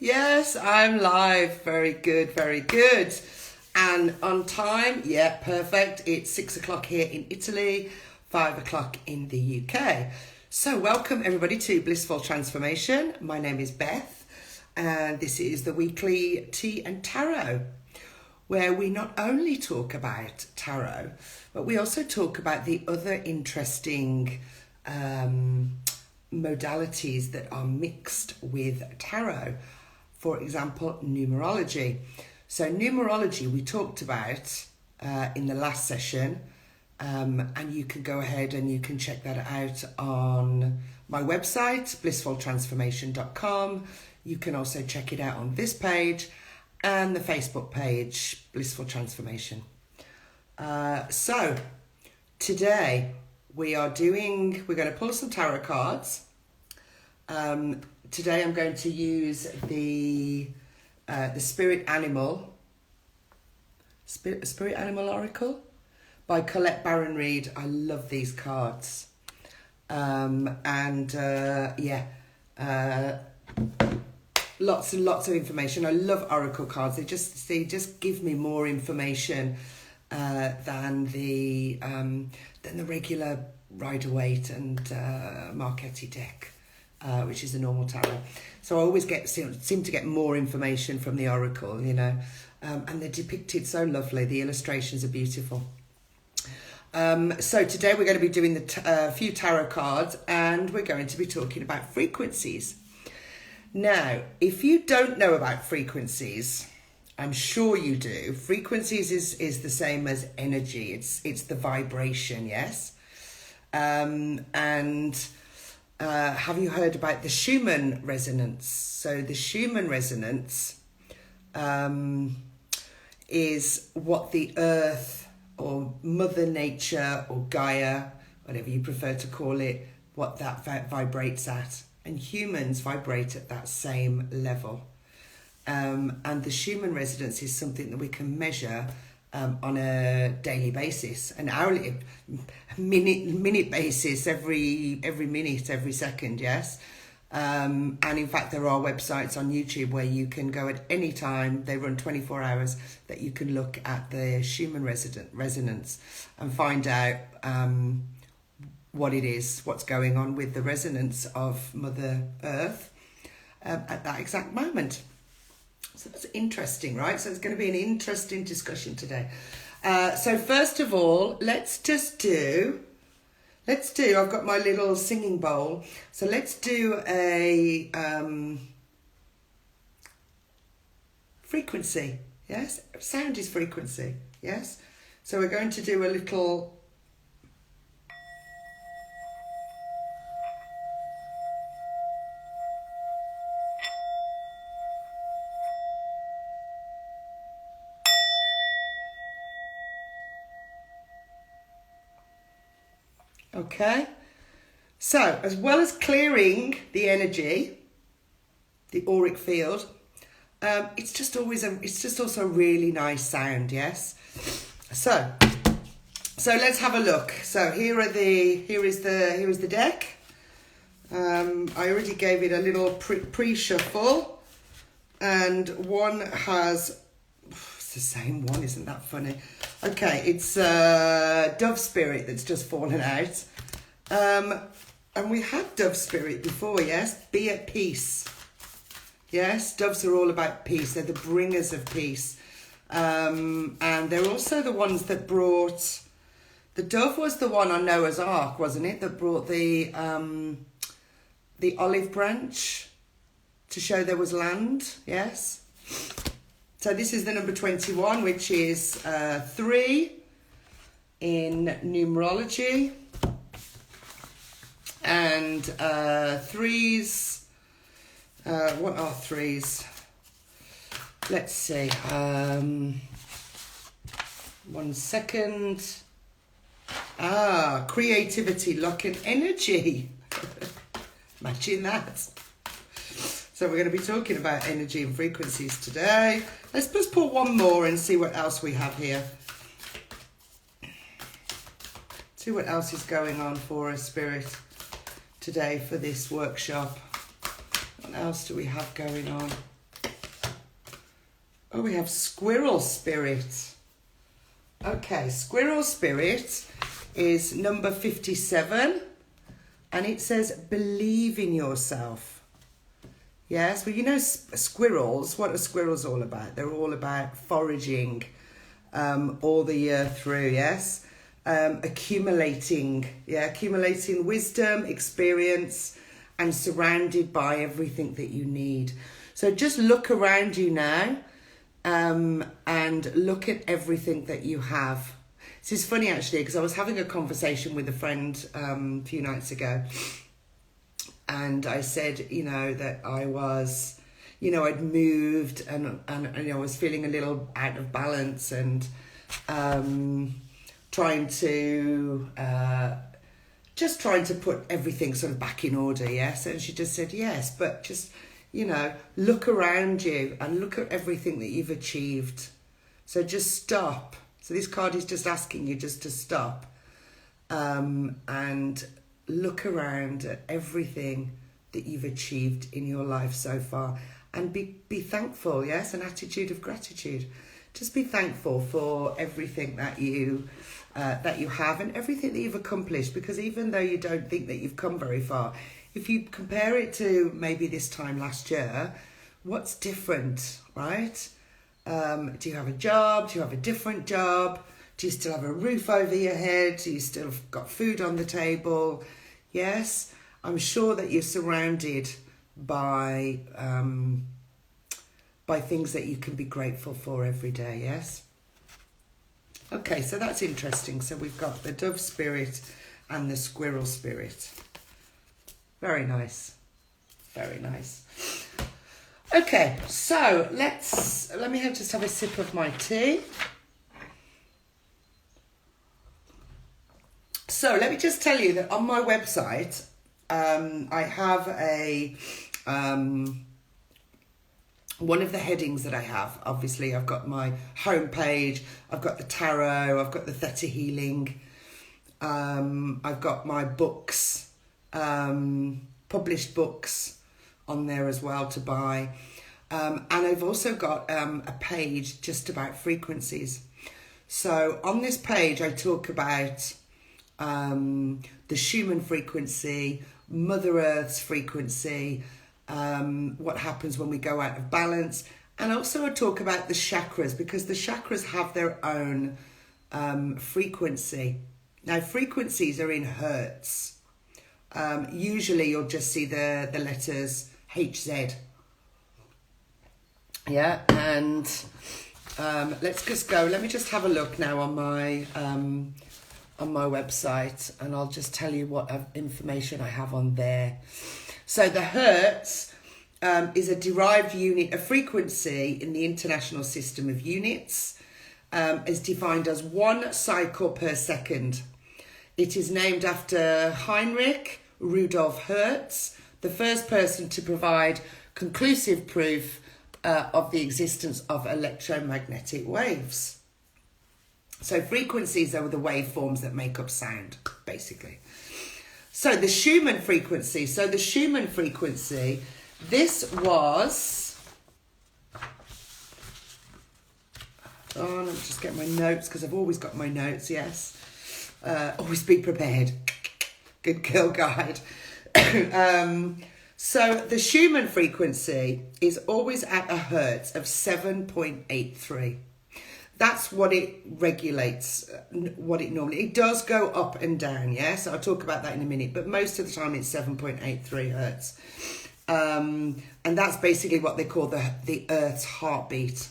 Yes, I'm live. Very good, very good. And on time, yeah, perfect. It's 6 o'clock here in Italy, 5 o'clock in the UK. So welcome everybody to Blissful Transformation. My name is Beth, and this is the weekly Tea and Tarot, where we not only talk about tarot, but we also talk about the other interesting modalities that are mixed with tarot. For example, numerology. So numerology we talked about in the last session, and you can go ahead and you can check that out on my website, blissful-transformation.com. You can also check it out on this page and the Facebook page, Blissful Transformation. So today we're going to pull some tarot cards. Today I'm going to use the Spirit Animal Oracle by Colette Baron Reid. I love these cards. Lots and lots of information. I love oracle cards. They just give me more information than the regular Rider-Waite and Marchetti deck, which is a normal tarot. So I always seem to get more information from the oracle, and they're depicted so lovely. The illustrations are beautiful. So today we're going to be doing a few tarot cards, and we're going to be talking about frequencies. Now, if you don't know about frequencies, I'm sure you do. Frequencies is the same as energy. It's the vibration, yes? Have you heard about the Schumann Resonance? So the Schumann Resonance is what the earth or Mother Nature or Gaia, whatever you prefer to call it, what that vibrates at. And humans vibrate at that same level. And the Schumann Resonance is something that we can measure on a daily basis, an hourly, minute basis, every minute, every second, yes. And in fact, there are websites on YouTube where you can go at any time. They run 24 hours that you can look at the Schumann Resonance and find out what it is, what's going on with the resonance of Mother Earth at that exact moment. So that's interesting, right? So it's going to be an interesting discussion today. So first of all, I've got my little singing bowl. So let's do a frequency, yes? Sound is frequency, yes? So we're going to do a little... Okay, so as well as clearing the energy, the auric field, it's just also a really nice sound, yes. So let's have a look. So here is the deck. I already gave it a little pre-shuffle, and one has. It's the same one, isn't that funny? Okay, it's Dove Spirit that's just fallen out. And we had Dove Spirit before, yes? Be at peace. Yes, doves are all about peace. They're the bringers of peace. And they're also the ones that brought... The dove was the one on Noah's Ark, wasn't it? That brought the olive branch to show there was land, yes? So this is the number 21, which is 3 in numerology. And threes, what are threes? Let's see. 1 second. Creativity, luck and energy. Imagine that. So we're going to be talking about energy and frequencies today. Let's just pull one more and see what else we have here. See what else is going on for us, Spirit, today for this workshop. What else do we have going on? Oh, we have Squirrel Spirit. Okay, Squirrel Spirit is number 57. And it says, believe in yourself. Yes, well, you know, squirrels, what are squirrels all about? They're all about foraging all the year through, yes? Accumulating wisdom, experience, and surrounded by everything that you need. So just look around you now and look at everything that you have. This is funny, actually, because I was having a conversation with a friend a few nights ago, and I said, you know, that I was, you know, I'd moved and you know, I was feeling a little out of balance and trying to put everything sort of back in order, yes? And she just said, yes, but just, you know, look around you and look at everything that you've achieved. So just stop. So this card is just asking you just to stop and look around at everything that you've achieved in your life so far and be thankful, yes? An attitude of gratitude. Just be thankful for everything that you have and everything that you've accomplished, because even though you don't think that you've come very far, if you compare it to maybe this time last year, what's different, right? Do you have a job? Do you have a different job? Do you still have a roof over your head? Do you still have got food on the table? Yes, I'm sure that you're surrounded by things that you can be grateful for every day, yes? Okay, so that's interesting. So we've got the Dove Spirit and the Squirrel Spirit. Very nice. Very nice. Okay, so let me just have a sip of my tea. So let me just tell you that on my website, I have one of the headings that I have. Obviously, I've got my homepage, I've got the tarot, I've got the theta healing, I've got my books, published books on there as well to buy. And I've also got a page just about frequencies. So on this page, I talk about the Schumann frequency, Mother Earth's frequency, what happens when we go out of balance. And also I talk about the chakras, because the chakras have their own frequency. Now, frequencies are in hertz. Usually you'll just see the letters HZ. Yeah, and let's just go. Let me just have a look now on my website, and I'll just tell you what information I have on there. So the hertz is a derived unit of frequency in the International System of Units, is defined as 1 cycle per second. It is named after Heinrich Rudolf Hertz, the first person to provide conclusive proof of the existence of electromagnetic waves. So frequencies are the waveforms that make up sound, basically. So the Schumann frequency. So the Schumann frequency, this was... Oh, let me just get my notes, because I've always got my notes, yes. Always be prepared. Good girl guide. So the Schumann frequency is always at a hertz of 7.83. That's what it regulates, what it normally... It does go up and down, yes? I'll talk about that in a minute, but most of the time it's 7.83 hertz. And that's basically what they call the Earth's heartbeat.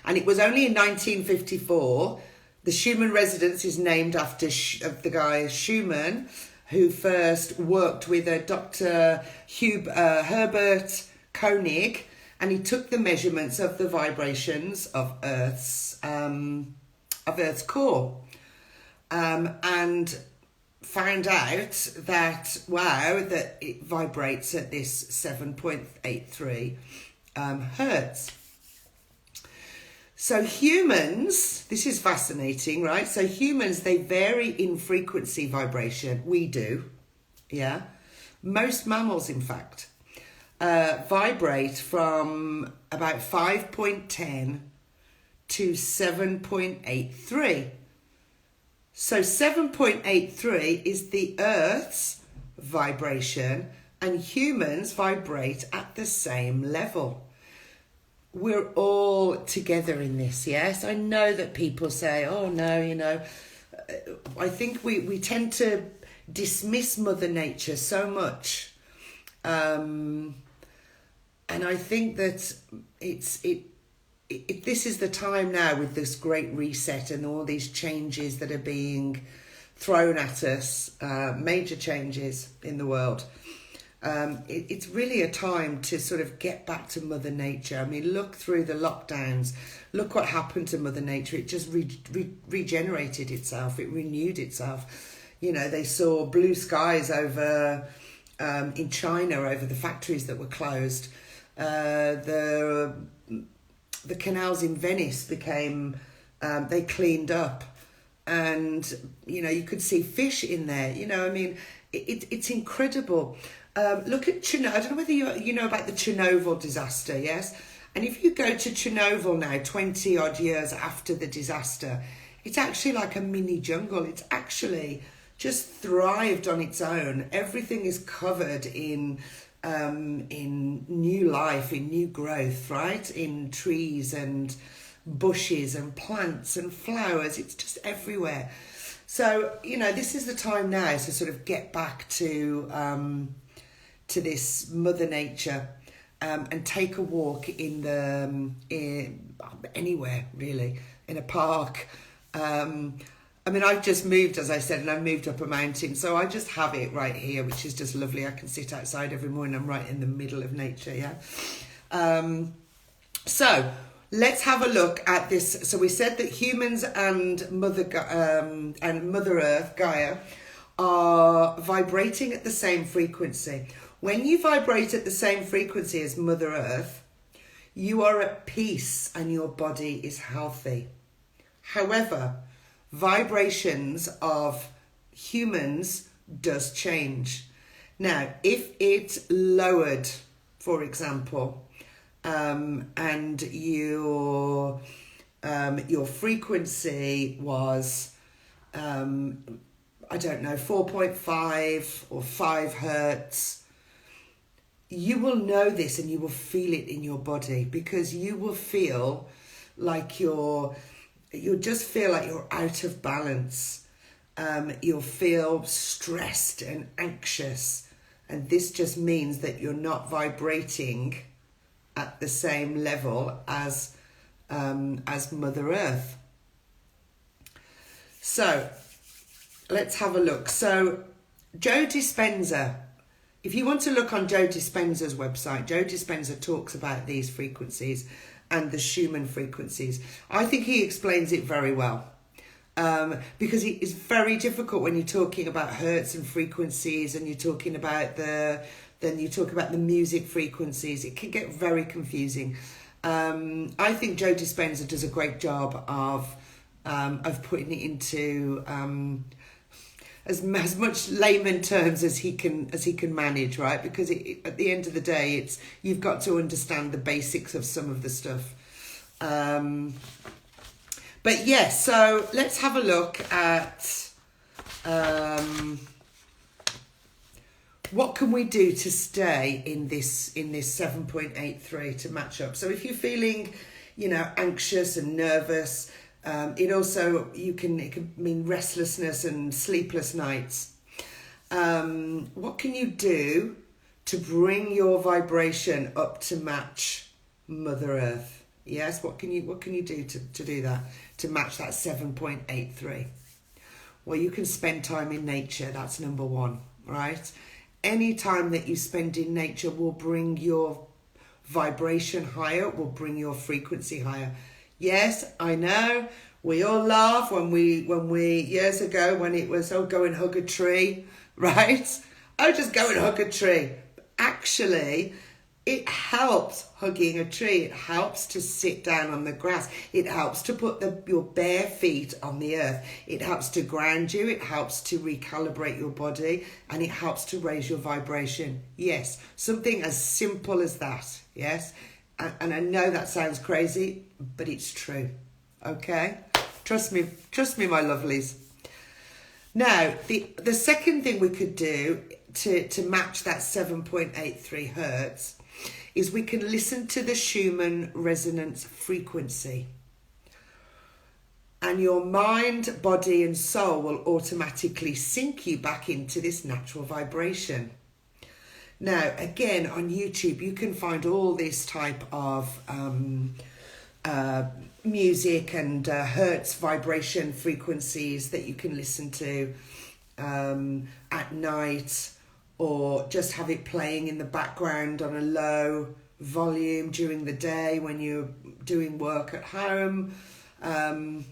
And it was only in 1954, the Schumann Residence is named after the guy Schumann, who first worked with a Dr. Herbert Koenig, and he took the measurements of the vibrations of Earth's core, and found out that, wow, that it vibrates at this 7.83 hertz. So humans, this is fascinating, right? So humans, they vary in frequency vibration. We do, yeah. Most mammals, in fact. vibrate from about 5.10 to 7.83. So 7.83 is the Earth's vibration, and humans vibrate at the same level. We're all together in this, yes? I know that people say, oh no, I think we tend to dismiss Mother Nature so much. And I think that this is the time now, with this great reset and all these changes that are being thrown at us, major changes in the world. It's really a time to sort of get back to Mother Nature. I mean, look through the lockdowns. Look what happened to Mother Nature. It just regenerated itself. It renewed itself. They saw blue skies over in China, over the factories that were closed. The canals in Venice became, they cleaned up, and you could see fish in there. I mean, it's incredible. Look at Chernobyl. I don't know whether you know about the Chernobyl disaster, yes? And if you go to Chernobyl now, 20 odd years after the disaster, it's actually like a mini jungle. It's actually just thrived on its own. Everything is covered in new life, in new growth, right? In trees and bushes and plants and flowers. It's just everywhere. So, this is the time now to sort of get back to this Mother Nature, and take a walk in anywhere really, in a park. I mean, I've just moved, as I said, and I've moved up a mountain, so I just have it right here, which is just lovely. I can sit outside every morning. I'm right in the middle of nature, yeah. So let's have a look at this. So we said that humans and Mother Earth, Gaia, are vibrating at the same frequency. When you vibrate at the same frequency as Mother Earth, you are at peace and your body is healthy. However, vibrations of humans does change. Now, if it's lowered, for example, and your frequency was, 4.5 or 5 hertz, you will know this and you will feel it in your body, because you will feel like you'll just feel like you're out of balance. You'll feel stressed and anxious, and this just means that you're not vibrating at the same level as Mother Earth. So let's have a look. So Joe Dispenza, if you want to look on Joe Dispenza's website, Joe Dispenza talks about these frequencies and the Schumann frequencies. I think he explains it very well, because it is very difficult when you're talking about hertz and frequencies, and you're talking about then you talk about the music frequencies. It can get very confusing. I think Joe Dispenza does a great job of putting it into as much layman terms as he can manage, right? Because at the end of the day, you've got to understand the basics of some of the stuff. But yes, so let's have a look at what can we do to stay in this 7.83 to match up. So if you're feeling, anxious and nervous, it can mean restlessness and sleepless nights. What can you do to bring your vibration up to match Mother Earth? Yes, what can you do to do that, to match that 7.83? Well, you can spend time in nature. That's number one, right? Any time that you spend in nature will bring your vibration higher, will bring your frequency higher. Yes, I know. We all laugh when we years ago when it was, go and hug a tree, right? Just go and hug a tree. Actually, It helps hugging a tree. It helps to sit down on the grass. It helps to put your bare feet on the earth. It helps to ground you. It helps to recalibrate your body, and it helps to raise your vibration. Yes, something as simple as that. Yes, and I know that sounds crazy, but it's true. Okay, trust me, my lovelies. Now, the second thing we could do to match that 7.83 hertz is we can listen to the Schumann Resonance frequency. And your mind, body and soul will automatically sync you back into this natural vibration. Now, again, on YouTube, you can find all this type of music and hertz vibration frequencies that you can listen to at night, or just have it playing in the background on a low volume during the day when you're doing work at home. And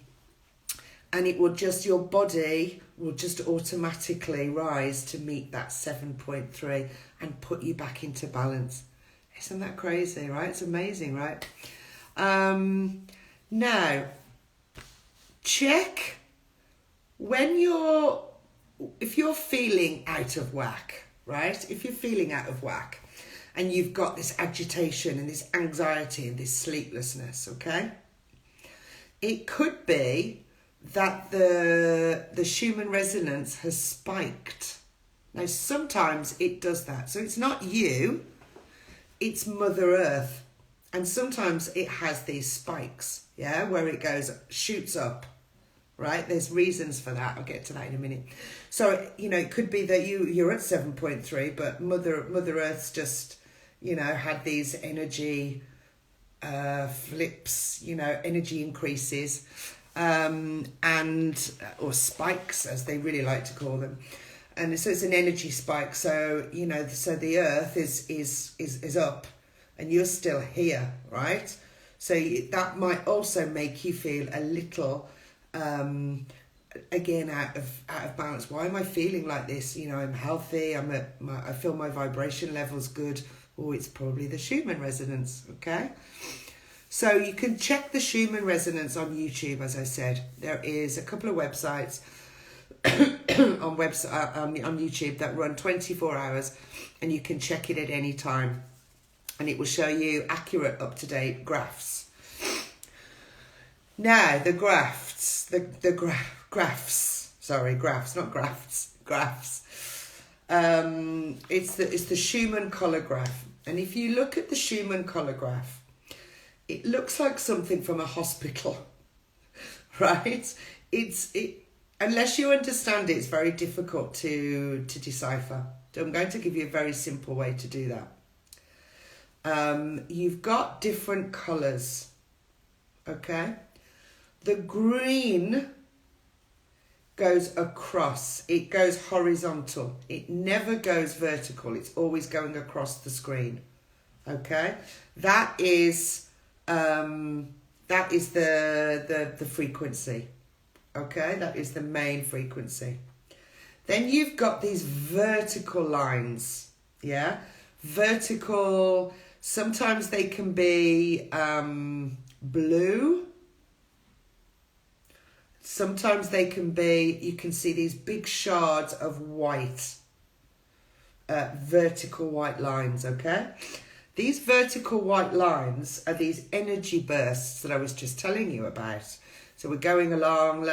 it will just, your body will just automatically rise to meet that 7.3 and put you back into balance. Isn't that crazy, right? It's amazing, right? Now, check if you're feeling out of whack, right? If you're feeling out of whack and you've got this agitation and this anxiety and this sleeplessness, okay? It could be that the Schumann Resonance has spiked. Now, sometimes it does that. So it's not you, it's Mother Earth. And sometimes it has these spikes, yeah, where it shoots up, right? There's reasons for that. I'll get to that in a minute. So, it could be that you're at 7.3, but Mother Earth's just, had these energy flips, energy increases, or spikes, as they really like to call them. And so it's an energy spike. So, so the Earth is up and you're still here, right? So that might also make you feel a little, again, out of balance. Why am I feeling like this? I'm healthy. I feel my vibration level's good. Oh, it's probably the Schumann Resonance, okay? So you can check the Schumann Resonance on YouTube, as I said. There is a couple of websites on YouTube that run 24 hours, and you can check it at any time. And it will show you accurate, up-to-date graphs. Now, the graphs. It's the Schumann color graph. And if you look at the Schumann color graph, it looks like something from a hospital, right? Unless you understand it, it's very difficult to decipher. So I'm going to give you a very simple way to do that. You've got different colours, okay? The green goes across, it goes horizontal. It never goes vertical, it's always going across the screen, okay? That is the frequency, okay? That is the main frequency. Then you've got these vertical lines, yeah? Vertical, sometimes they can be blue. Sometimes they can be, you can see these big shards of white, vertical white lines, okay? These vertical white lines are these energy bursts that I was just telling you about. So we're going along,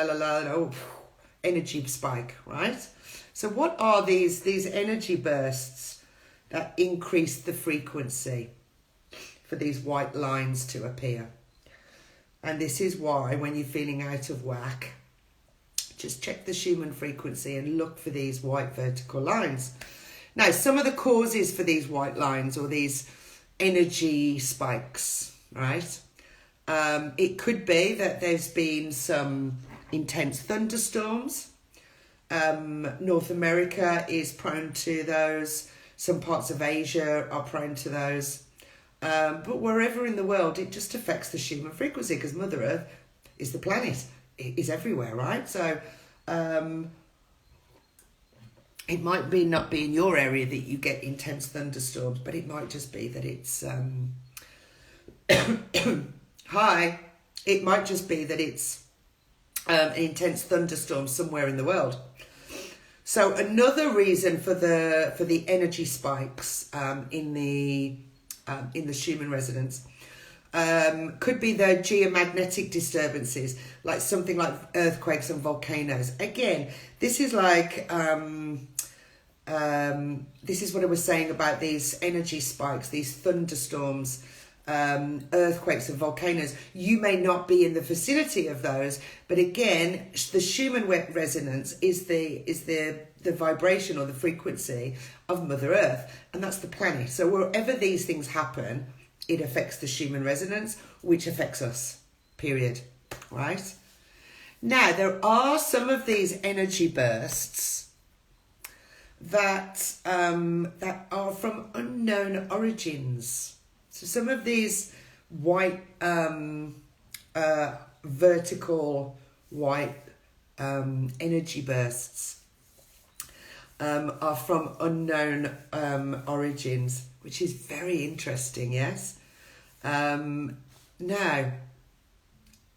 energy spike, right? So what are these energy bursts that increase the frequency for these white lines to appear? And this is why when you're feeling out of whack, just check the Schumann frequency and look for these white vertical lines. Now, some of the causes for these white lines or these energy spikes, right? It could be that there's been some intense thunderstorms. North America is prone to those. Some parts of Asia are prone to those. But wherever in the world, it just affects the Schumann frequency because Mother Earth is the planet. It is everywhere, right? So It might be not be in your area that you get intense thunderstorms, but it might just be that it's hi. It might just be that it's an intense thunderstorm somewhere in the world. So another reason for the energy spikes in the Schumann Resonance could be the geomagnetic disturbances, like something like earthquakes and volcanoes. Again, this is like this is what I was saying about these energy spikes, these thunderstorms, earthquakes and volcanoes. You may not be in the vicinity of those, but again, the Schumann Resonance is the vibration or the frequency of Mother Earth, and that's the planet. So wherever these things happen, it affects the Schumann Resonance, which affects us, period, right? Now, there are some of these energy bursts that are from unknown origins. So some of these white, vertical white energy bursts are from unknown origins, which is very interesting, yes? Now,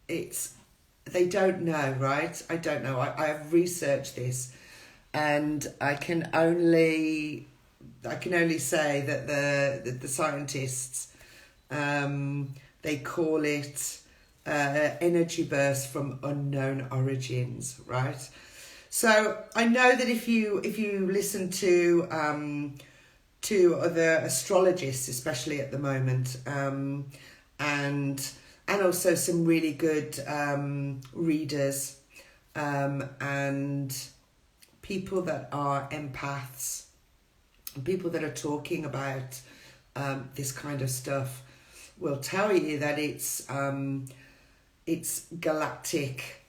they don't know, right? I don't know. I have researched this, and I can only say that the scientists, they call it energy bursts from unknown origins, right? So I know that if you listen to other astrologists, especially at the moment, and also some really good readers, and people that are empaths, people that are talking about this kind of stuff, will tell you that it's galactic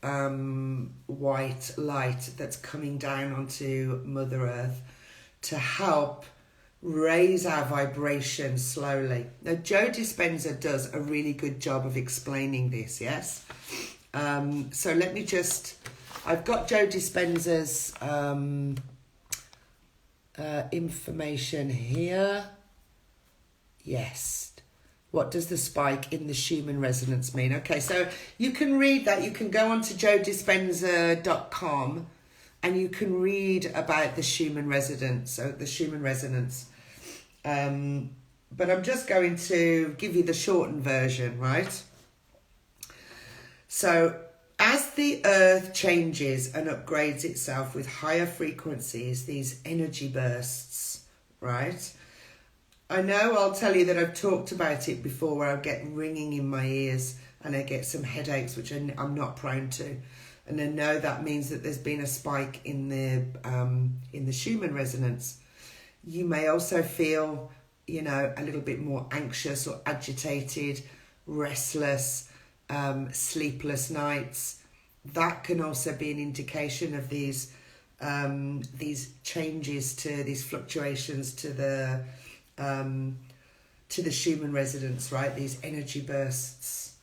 white light that's coming down onto Mother Earth to help raise our vibration slowly. Now, Joe Dispenza does a really good job of explaining this, yes? So let me I've got Joe Dispenza's information here. Yes. What does the spike in the Schumann Resonance mean? Okay, so you can read that. You can go on to joedispenza.com and you can read about the Schumann Resonance, so the Schumann Resonance. But I'm just going to give you the shortened version, right? So, as the Earth changes and upgrades itself with higher frequencies, these energy bursts, right? I know I'll tell you that I've talked about it before, where I get ringing in my ears and I get some headaches, which I'm not prone to. And I know that means that there's been a spike in the Schumann Resonance. You may also feel, a little bit more anxious or agitated, restless, sleepless nights. That can also be an indication of these changes, to these fluctuations to the Schumann Resonance, right? These energy bursts.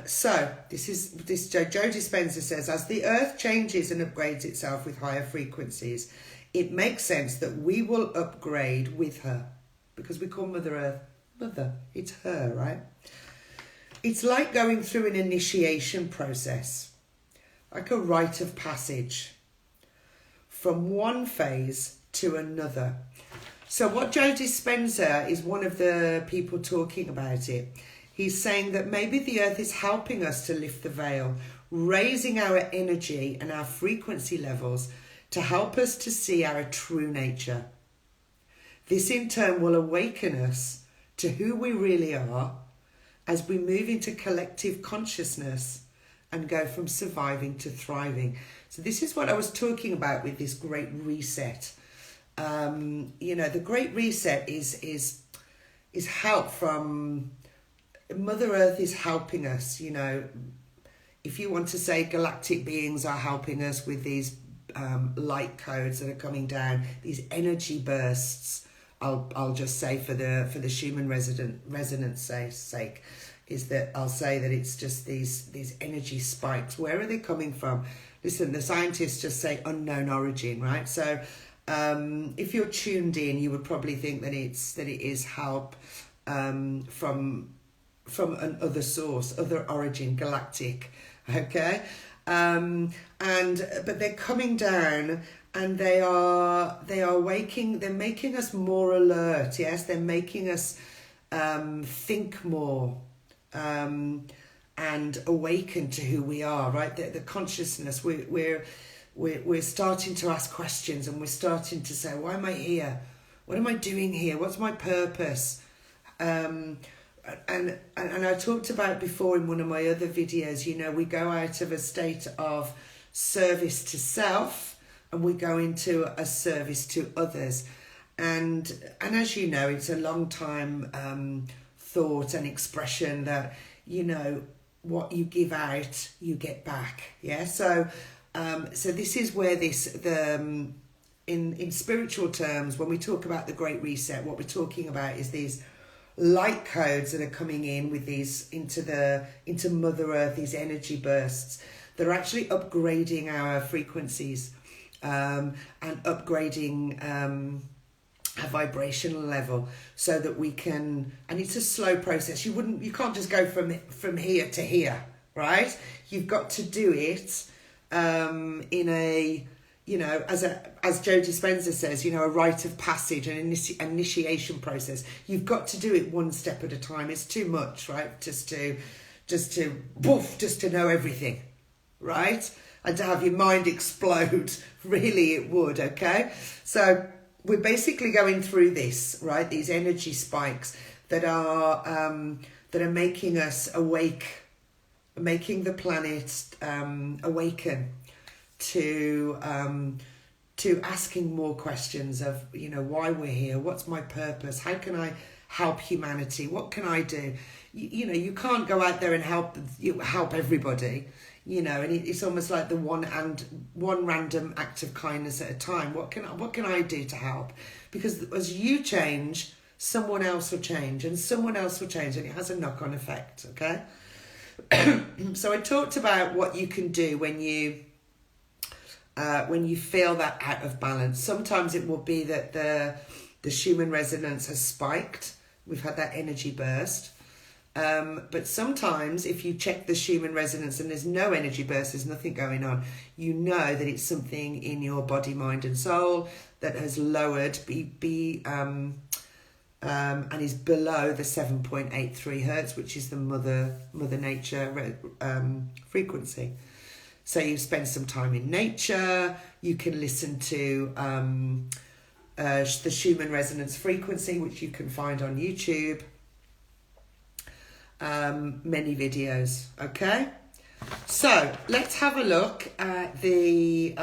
So Joe Dispenza says, as the Earth changes and upgrades itself with higher frequencies, it makes sense that we will upgrade with her, because we call Mother Earth Mother. It's her, right? It's like going through an initiation process, like a rite of passage from one phase to another. So what Joe Dispenza is one of the people talking about it. He's saying that maybe the Earth is helping us to lift the veil, raising our energy and our frequency levels to help us to see our true nature. This in turn will awaken us to who we really are as we move into collective consciousness and go from surviving to thriving. So this is what I was talking about with this great reset. The great reset is help from Mother Earth. Is helping us. If you want to say galactic beings are helping us with these light codes that are coming down, these energy bursts. I'll just say for the Schumann Resonance sake, is that I'll say that it's just these energy spikes. Where are they coming from? Listen, the scientists just say unknown origin, right? So if you're tuned in, you would probably think that it is help from an other source, other origin, galactic, okay? But they're coming down, and they are waking. They're making us more alert. Yes, they're making us think more and awaken to who we are. Right, the consciousness. We're starting to ask questions, and we're starting to say, "Why am I here? What am I doing here? What's my purpose?" And I talked about before in one of my other videos, we go out of a state of service to self and we go into a service to others. And as you know, it's a long time thought and expression that, what you give out, you get back. Yeah. So this is where in spiritual terms, when we talk about the Great Reset, what we're talking about is these light codes that are coming in with these into Mother Earth, these energy bursts that are actually upgrading our frequencies and upgrading our vibrational level, so that we can. And it's a slow process. You can't just go from here to here, right? You've got to do it in a, as Joe Dispenza says, a rite of passage, an initiation process. You've got to do it one step at a time. It's too much, right? Just to know everything, right? And to have your mind explode. Really, it would, okay? So we're basically going through this, right? These energy spikes that are making us awake, making the planet awaken to asking more questions of, why we're here, what's my purpose, how can I help humanity, what can I do? You can't go out there and help everybody, and it's almost like the one random act of kindness at a time. What can I do to help? Because as you change, someone else will change, and someone else will change, and it has a knock-on effect, okay? So I talked about what you can do when you feel that out of balance. Sometimes it will be that the Schumann Resonance has spiked. We've had that energy burst. But sometimes if you check the Schumann Resonance and there's no energy burst, there's nothing going on, you know that it's something in your body, mind and soul that has lowered, and is below the 7.83 hertz, which is the Mother Nature frequency. So you spend some time in nature. You can listen to the Schumann Resonance frequency, which you can find on YouTube. Many videos. Okay, so let's have a look at the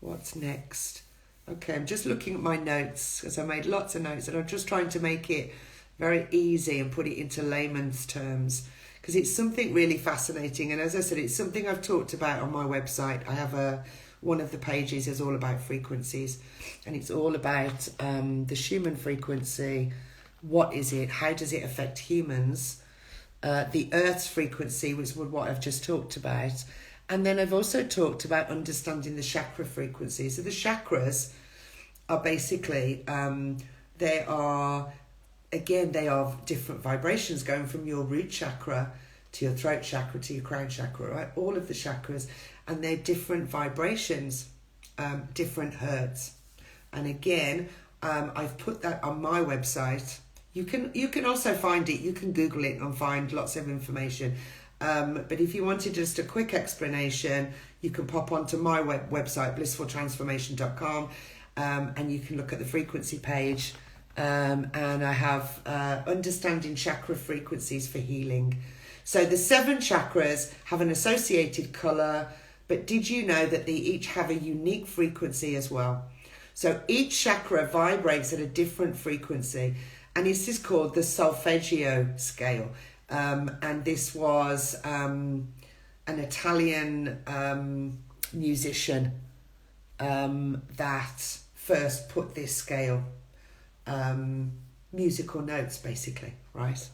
what's next. Okay, I'm just looking at my notes because I made lots of notes, and I'm just trying to make it very easy and put it into layman's terms, because it's something really fascinating. And as I said, it's something I've talked about on my website. I have one of the pages is all about frequencies, and it's all about the Schumann frequency. What is it? How does it affect humans? The Earth's frequency, which is what I've just talked about. And then I've also talked about understanding the chakra frequency. So the chakras are basically, they are different vibrations going from your root chakra to your throat chakra to your crown chakra, right? All of the chakras, and they're different vibrations, different hertz. And again, I've put that on my website. You can also find it. You can Google it and find lots of information. But if you wanted just a quick explanation, you can pop onto my website, Blissful-Transformation.com, and you can look at the frequency page. And I have understanding chakra frequencies for healing. So the 7 chakras have an associated colour, but did you know that they each have a unique frequency as well? So each chakra vibrates at a different frequency, and this is called the Solfeggio Scale. And this was an Italian musician that first put this scale musical notes, basically, right?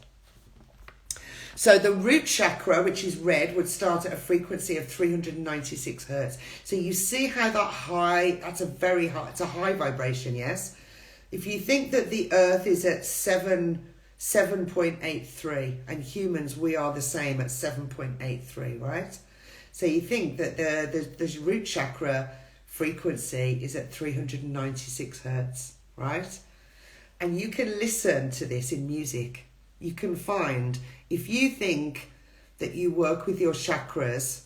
So the root chakra, which is red, would start at a frequency of 396 hertz. So you see how that's a very high, it's a high vibration, yes? If you think that the earth is at 7.83, and humans, we are the same at 7.83, right? So you think that the root chakra frequency is at 396 hertz, right? And you can listen to this in music. You can find, if you think that you work with your chakras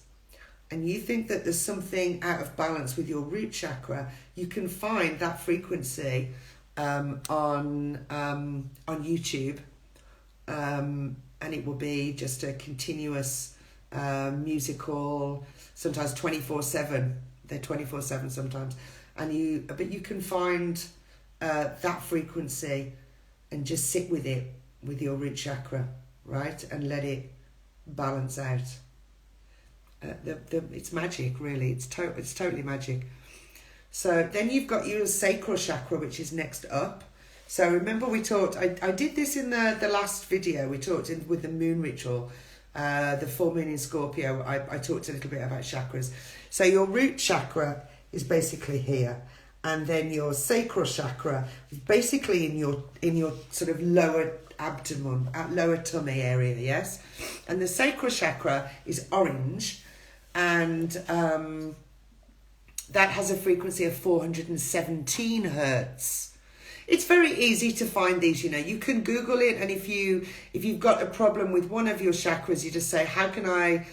and you think that there's something out of balance with your root chakra, you can find that frequency on YouTube, and it will be just a continuous musical, sometimes 24/7. They're 24/7 sometimes, but you can find that frequency and just sit with it, with your root chakra, right, and let it balance out. It's magic, really. It's totally magic. So then you've got your sacral chakra, which is next up. So remember we talked, I did this in the last video, we talked with the moon ritual, the full moon in Scorpio, I talked a little bit about chakras. So your root chakra is basically here, and then your sacral chakra is basically in your sort of lower abdomen, lower tummy area, yes? And the sacral chakra is orange, and that has a frequency of 417 hertz. It's very easy to find these, you can Google it, and if you've got a problem with one of your chakras, you just say, how can I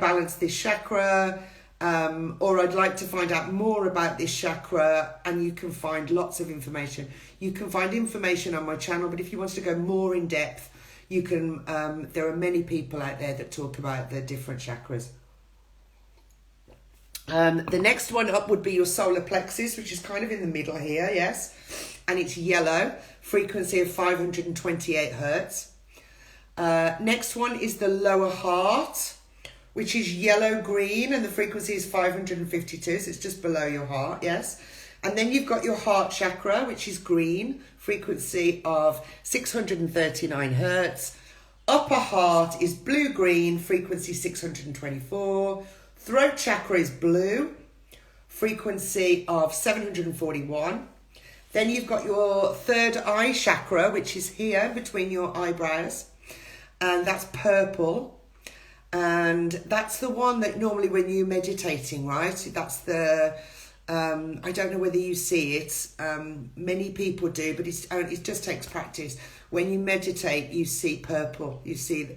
balance this chakra? Or I'd like to find out more about this chakra, and you can find lots of information. You can find information on my channel, but if you want to go more in depth, you can, there are many people out there that talk about the different chakras. The next one up would be your solar plexus, which is kind of in the middle here, yes? And it's yellow, frequency of 528 hertz. Next one is the lower heart, which is yellow-green, and the frequency is 552, so it's just below your heart, yes? And then you've got your heart chakra, which is green, frequency of 639 hertz. Upper heart is blue-green, frequency 624. Throat chakra is blue, frequency of 741. Then you've got your third eye chakra, which is here between your eyebrows, and that's purple. And that's the one that normally when you're meditating, right? That's the, I don't know whether you see it. Many people do, but it just takes practice. When you meditate, you see purple. You see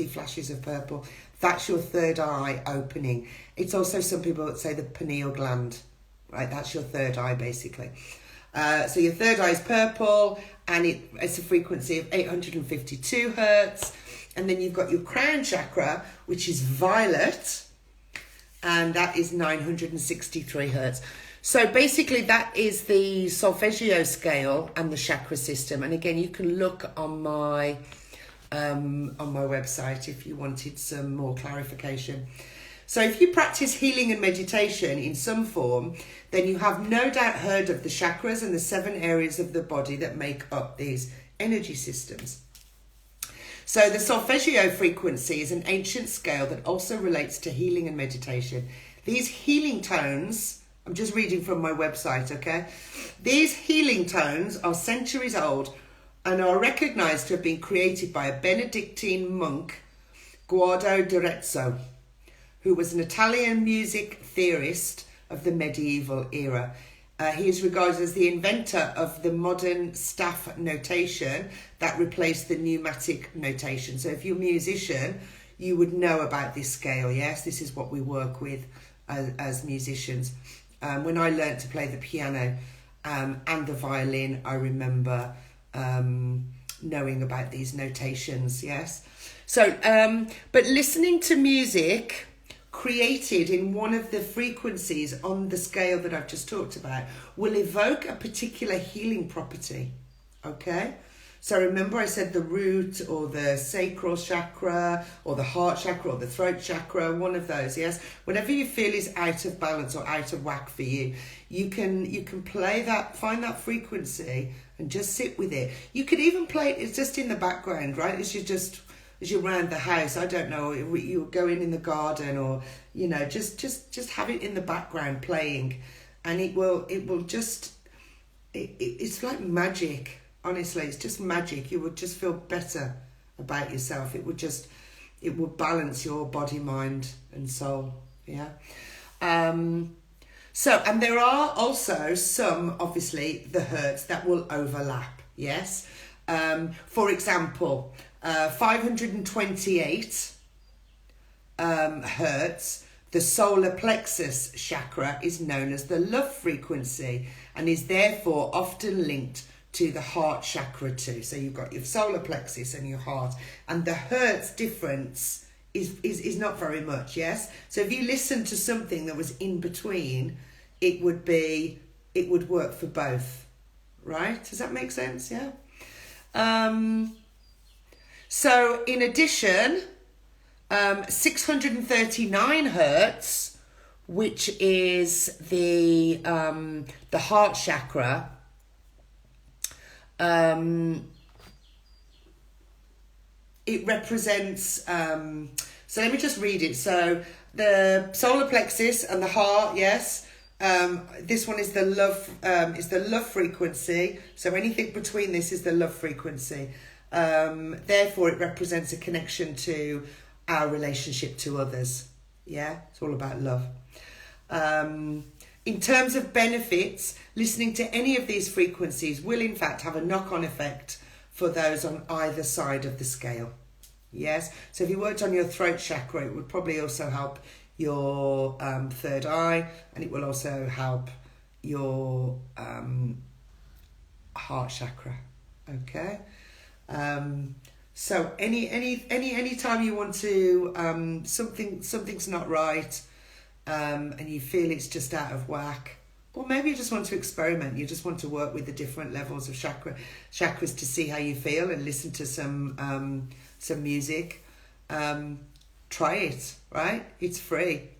flashes of purple. That's your third eye opening. It's also some people that say the pineal gland, right? That's your third eye, basically. So your third eye is purple, and it's a frequency of 852 hertz. And then you've got your crown chakra, which is violet, and that is 963 hertz. So basically that is the Solfeggio scale and the chakra system. And again, you can look on my website if you wanted some more clarification. So if you practice healing and meditation in some form, then you have no doubt heard of the chakras and the 7 areas of the body that make up these energy systems. So the Solfeggio frequency is an ancient scale that also relates to healing and meditation. These healing tones, I'm just reading from my website, okay? These healing tones are centuries old and are recognized to have been created by a Benedictine monk, Guido d'Arezzo, who was an Italian music theorist of the medieval era. He is regarded as the inventor of the modern staff notation that replaced the pneumatic notation. So if you're a musician, you would know about this scale, yes? This is what we work with as musicians. When I learned to play the piano and the violin, I remember knowing about these notations, yes? So, but listening to music created in one of the frequencies on the scale that I've just talked about will evoke a particular healing property, okay? So remember I said the root or the sacral chakra or the heart chakra or the throat chakra, one of those, yes? Whatever you feel is out of balance or out of whack for you, you can play that, find that frequency and just sit with it. You could even play it, it's just in the background, right? As you're around the house, I don't know, you go in the garden or, you know, just have it in the background playing, and it will just, it's like magic. Honestly, it's just magic. You would just feel better about yourself. It would balance your body, mind, and soul. Yeah. So, and there are also some, obviously, the hertz that will overlap. Yes. For example, 528 hertz. The solar plexus chakra is known as the love frequency and is therefore often linked to the heart chakra too. So you've got your solar plexus and your heart, and the hertz difference is not very much, yes? So if you listen to something that was in between, it would work for both, right? Does that make sense? Yeah. So in addition, 639 hertz, which is the heart chakra, it represents, so let me just read it. So the solar plexus and the heart, yes. This one is the love frequency. So anything between this is the love frequency. Therefore, it represents a connection to our relationship to others. Yeah, it's all about love. In terms of benefits, listening to any of these frequencies will in fact have a knock-on effect for those on either side of the scale. Yes, so if you worked on your throat chakra, it would probably also help your third eye, and it will also help your heart chakra. Okay. So any time you want to something's not right, and you feel it's just out of whack, or maybe you just want to experiment, you just want to work with the different levels of chakras to see how you feel and listen to some music, try it, right? It's free.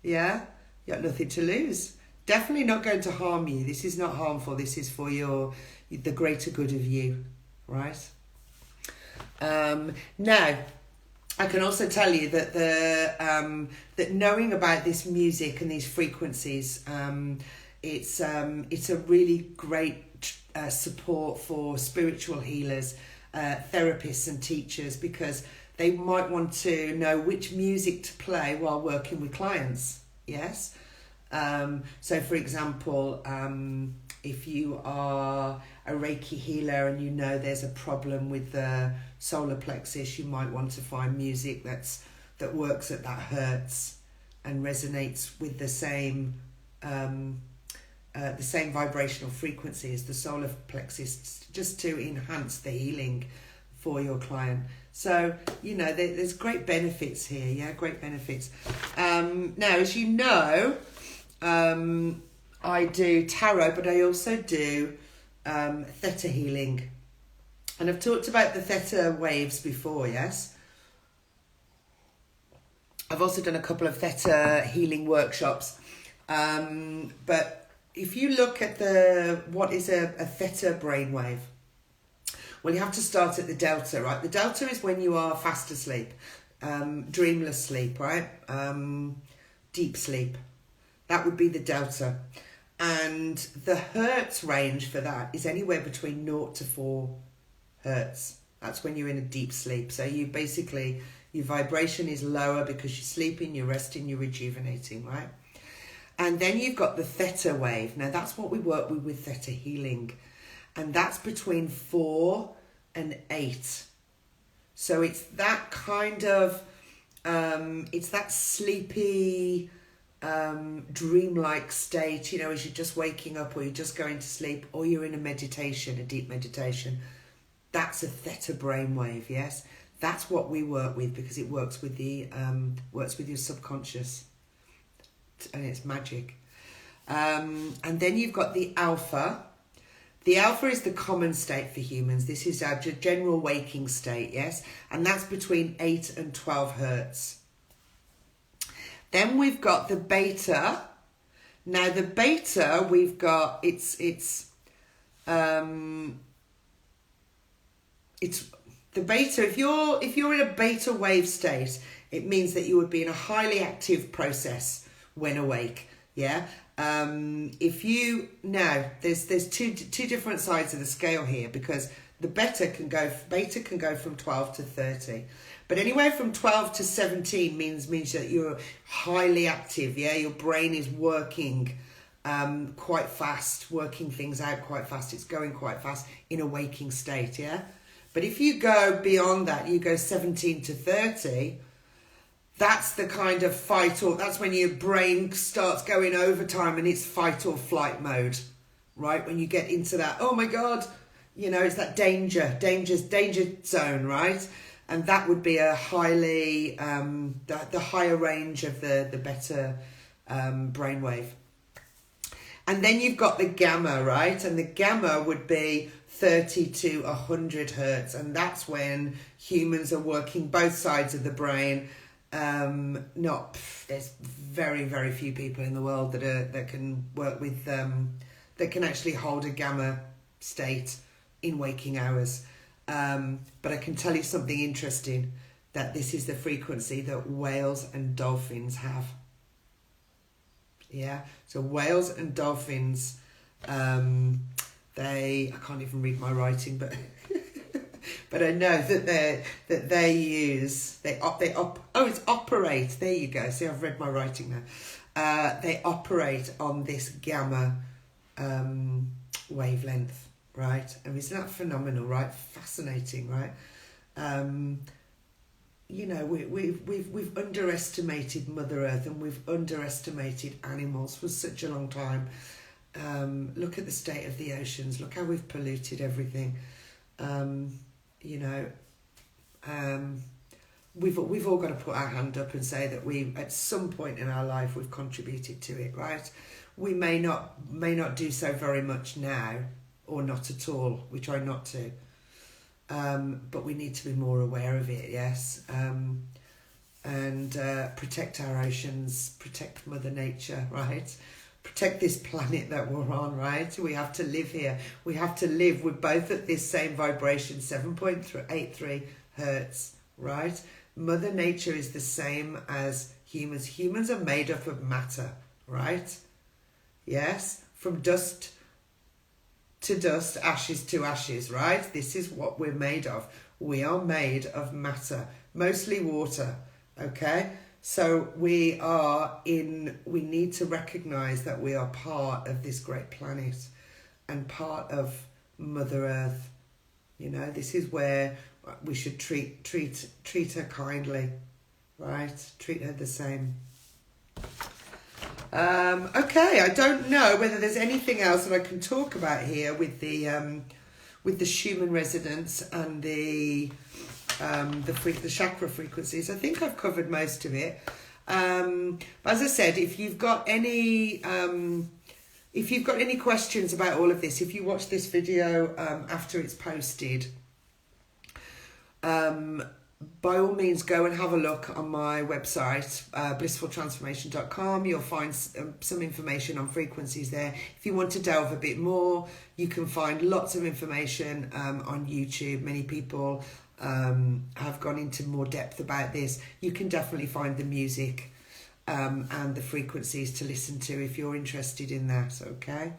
Yeah, you got nothing to lose. Definitely not going to harm you. This is not harmful. This is for the greater good of you, right? Now, I can also tell you that that knowing about this music and these frequencies, it's a really great support for spiritual healers, therapists and teachers, because they might want to know which music to play while working with clients. Yes. So for example, if you are a Reiki healer and you know there's a problem with the solar plexus, you might want to find music that works at that hertz and resonates with the same vibrational frequency as the solar plexus, just to enhance the healing for your client. So, you know, there's great benefits here. Yeah, great benefits. Now, as you know, I do tarot, but I also do theta healing. And I've talked about the theta waves before, yes? I've also done a couple of theta healing workshops. But if you look at what is a theta brainwave, well, you have to start at the delta, right? The delta is when you are fast asleep, dreamless sleep, right? Deep sleep. That would be the delta. And the hertz range for that is anywhere between 0 to 4 hertz. That's when you're in a deep sleep. So you basically, your vibration is lower because you're sleeping, you're resting, you're rejuvenating, right? And then you've got the theta wave. Now that's what we work with theta healing. And that's between 4 and 8. So it's that kind of, it's that sleepy, dreamlike state, you know, as you're just waking up or you're just going to sleep or you're in a meditation, a deep meditation. That's a theta brainwave, yes? That's what we work with because it works with your subconscious. And it's magic. And then you've got the alpha. The alpha is the common state for humans. This is our general waking state, yes? And that's between 8 and 12 hertz. Then we've got the beta. Now the beta, we've got, it's the beta, if you're in a beta wave state, it means that you would be in a highly active process when awake. Yeah. If you now there's two different sides of the scale here, because the beta can go from 12 to 30, but anywhere from 12 to 17 means that you're highly active. Yeah, your brain is working quite fast, working things out quite fast. It's going quite fast in a waking state. Yeah, but if you go beyond that, you go 17 to 30. That's the kind of that's when your brain starts going overtime and it's fight or flight mode, right? When you get into that, oh my God, it's that danger zone, right? And that would be a highly, the higher range of the beta brainwave. And then you've got the gamma, right? And the gamma would be 30 to 100 hertz. And that's when humans are working both sides of the brain. There's very, very few people in the world that can work with that can actually hold a gamma state in waking hours. But I can tell you something interesting, that this is the frequency that whales and dolphins have. Yeah, so whales and dolphins, I can't even read my writing, but but I know that it's operate. There you go. See, I've read my writing now. They operate on this gamma wavelength, right? And isn't that phenomenal, right? Fascinating, right? We've underestimated Mother Earth, and we've underestimated animals for such a long time. Look at the state of the oceans. Look how we've polluted everything. We've all got to put our hand up and say that we, at some point in our life, we've contributed to it, right? We may not do so very much now, or not at all. We try not to, but we need to be more aware of it. Yes, and protect our oceans, protect Mother Nature, right? Protect this planet that we're on, right? We have to live here. We have to live. We're both at this same vibration, 7.83 hertz, right? Mother Nature is the same as humans. Humans are made up of matter, right? Yes? From dust to dust, ashes to ashes, right? This is what we're made of. We are made of matter, mostly water, okay? So we need to recognize that we are part of this great planet and part of Mother Earth. This is where we should treat her kindly, right? Treat her the same. Okay, I don't know whether there's anything else that I can talk about here with the Schumann Resonance and the chakra frequencies. I think I've covered most of it. But as I said, if you've got any questions about all of this, if you watch this video after it's posted, by all means go and have a look on my website, blissful-transformation.com. You'll find some information on frequencies there. If you want to delve a bit more, you can find lots of information on YouTube. Many people have gone into more depth about this. You can definitely find the music and the frequencies to listen to if you're interested in that, okay?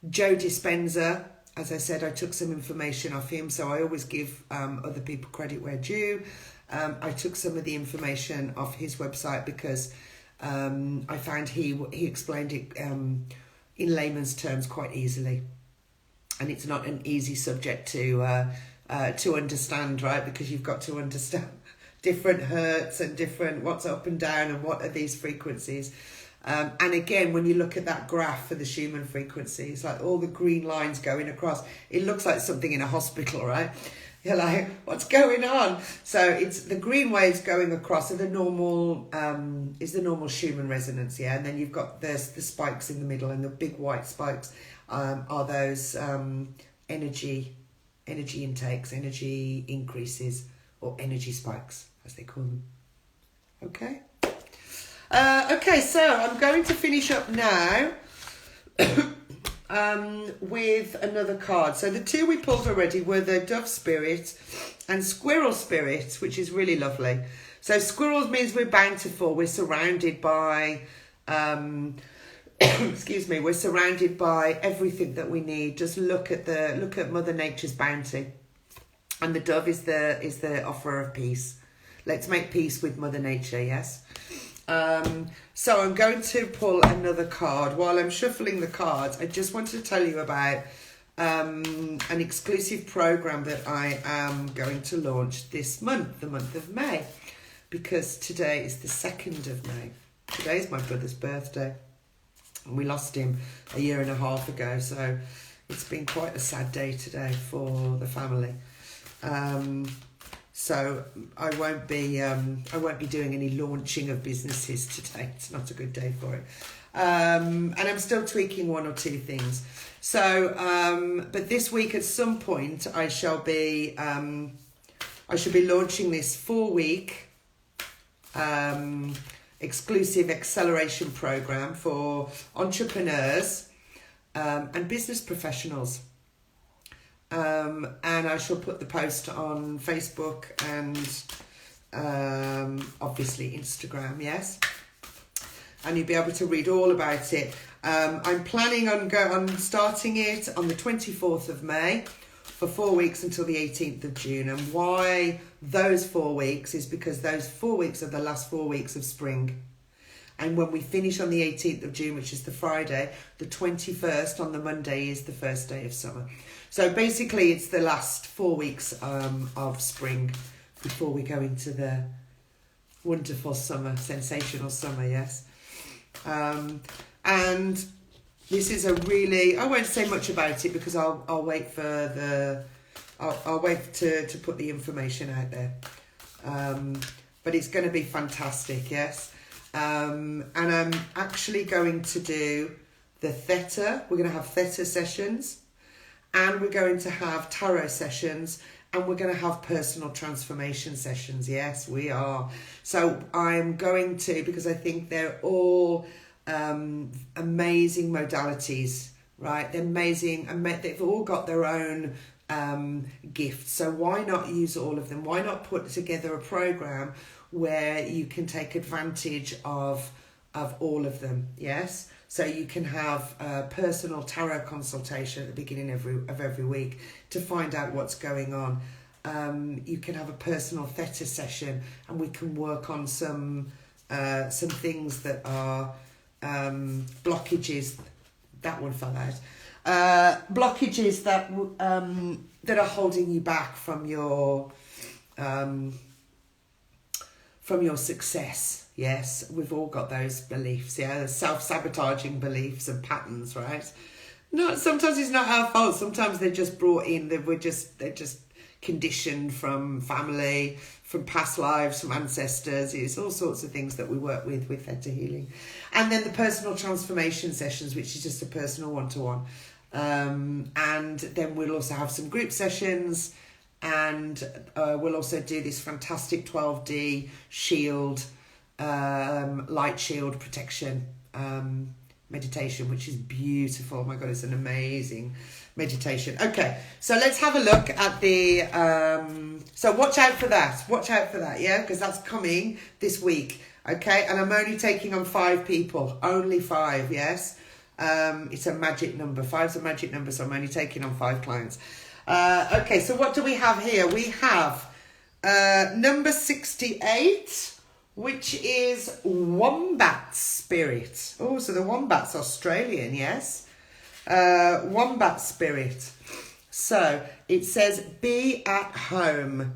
Joe Dispenza, as I said, I took some information off him, so I always give other people credit where due. I took some of the information off his website because I found he explained it in layman's terms quite easily, and it's not an easy subject to understand, right? Because you've got to understand different hertz and different what's up and down and what are these frequencies. And again, when you look at that graph for the Schumann frequency, it's like all the green lines going across. It looks like something in a hospital, right? You're like, what's going on? So it's the green waves going across are the normal Schumann Resonance, yeah. And then you've got the spikes in the middle, and the big white spikes are those energy intakes, energy increases, or energy spikes, as they call them. Okay. Okay, so I'm going to finish up now with another card. So the two we pulled already were the Dove Spirit and Squirrel Spirit, which is really lovely. So squirrels means we're bountiful. We're surrounded by, excuse me, we're surrounded by everything that we need. Just look at Mother Nature's bounty, and the dove is the offer of peace. Let's make peace with Mother Nature. Yes. So I'm going to pull another card. While I'm shuffling the cards, I just wanted to tell you about an exclusive program that I am going to launch this month, the month of May, because today is the 2nd of May. Today is my brother's birthday, and we lost him a year and a half ago, so it's been quite a sad day today for the family. So I won't be doing any launching of businesses today. It's not a good day for it. And I'm still tweaking one or two things. So, but this week at some point I shall be launching this 4-week exclusive acceleration program for entrepreneurs and business professionals. And I shall put the post on Facebook and obviously Instagram, yes. And you'll be able to read all about it. I'm planning on starting it on the 24th of May for 4 weeks until the 18th of June. And why those 4 weeks is because those 4 weeks are the last 4 weeks of spring. And when we finish on the 18th of June, which is the Friday, the 21st on the Monday is the first day of summer. So basically it's the last 4 weeks of spring before we go into the wonderful summer, sensational summer, yes. And this is a really, I won't say much about it because I'll wait for I'll wait to put the information out there. But it's going to be fantastic, yes. And I'm actually going to do the theta. We're going to have theta sessions, and we're going to have tarot sessions, and we're going to have personal transformation sessions. Yes, we are. So I'm going to, because I think they're all amazing modalities, right? They're amazing. They've all got their own gifts. So why not use all of them? Why not put together a program where you can take advantage of all of them? Yes. So you can have a personal tarot consultation at the beginning of every week to find out what's going on. You can have a personal theta session, and we can work on some things that are blockages. That one fell out. Blockages that are holding you back from your success. Yes, we've all got those beliefs, yeah, self-sabotaging beliefs and patterns, right? No, sometimes it's not our fault. Sometimes they're just brought in. They're just conditioned from family, from past lives, from ancestors. It's all sorts of things that we work with theta healing. And then the personal transformation sessions, which is just a personal one-to-one. And then we'll also have some group sessions, and we'll also do this fantastic 12D shield, light shield protection meditation, which is beautiful. Oh my God, it's an amazing meditation. Okay, so let's have a look at the so watch out for that, yeah, because that's coming this week. Okay, and I'm only taking on 5 people, only 5, yes. It's a magic number. 5's a magic number, so I'm only taking on 5 clients. Okay, so what do we have here? We have number 68, which is Wombat Spirit. Oh, so the Wombat's Australian, yes. Wombat Spirit. So it says, be at home.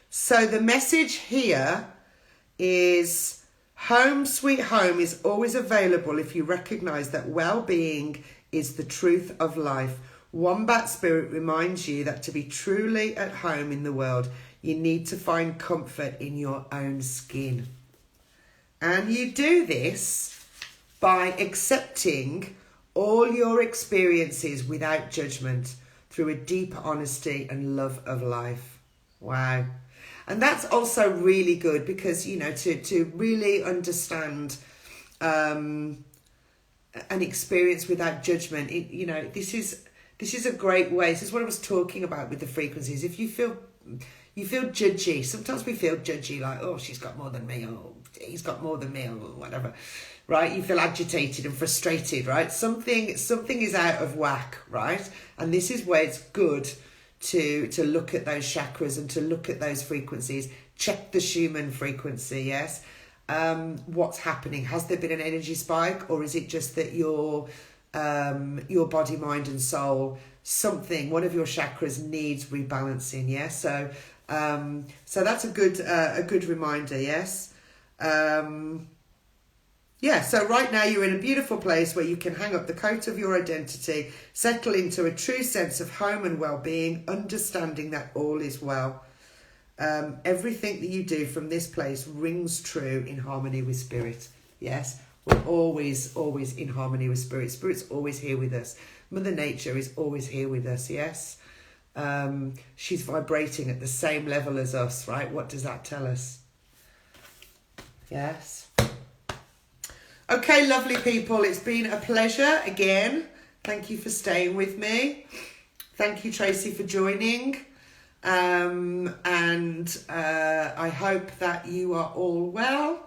So the message here is, home sweet home is always available if you recognize that well-being is the truth of life. Wombat Spirit reminds you that to be truly at home in the world, you need to find comfort in your own skin. And you do this by accepting all your experiences without judgment through a deep honesty and love of life. Wow. And that's also really good because, you know, to really understand an experience without judgment, you know, this is a great way. This is what I was talking about with the frequencies. If you feel judgy, sometimes we feel judgy, like, oh, she's got more than me, or he's got more than me, or whatever, right? You feel agitated and frustrated, right? Something is out of whack, right? And this is where it's good to look at those chakras and to look at those frequencies. Check the Schumann frequency, yes? What's happening? Has there been an energy spike, or is it just that your body, mind and soul, one of your chakras needs rebalancing, yes? So that's a good reminder, yes? So right now you're in a beautiful place where you can hang up the coat of your identity, settle into a true sense of home and well-being, understanding that all is well. Everything that you do from this place rings true in harmony with Spirit. Yes, we're always in harmony with Spirit. Spirit's always here with us. Mother Nature is always here with us, yes. She's vibrating at the same level as us, right? What does that tell us? Yes. Okay, lovely people, it's been a pleasure again. Thank you for staying with me. Thank you, Tracy, for joining. And I hope that you are all well.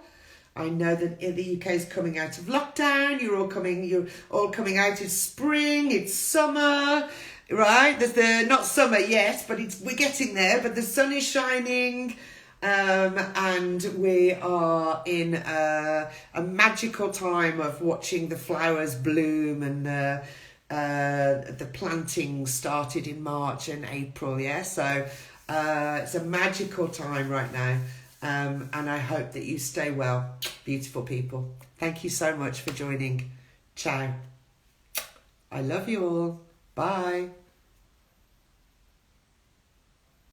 I know that the UK is coming out of lockdown. You're all coming out. It's spring, it's summer, right? There's not summer yet, but we're getting there. But the sun is shining. And we are in a magical time of watching the flowers bloom, and the planting started in March and April, yeah? So it's a magical time right now, and I hope that you stay well, beautiful people. Thank you so much for joining. Ciao. I love you all. Bye.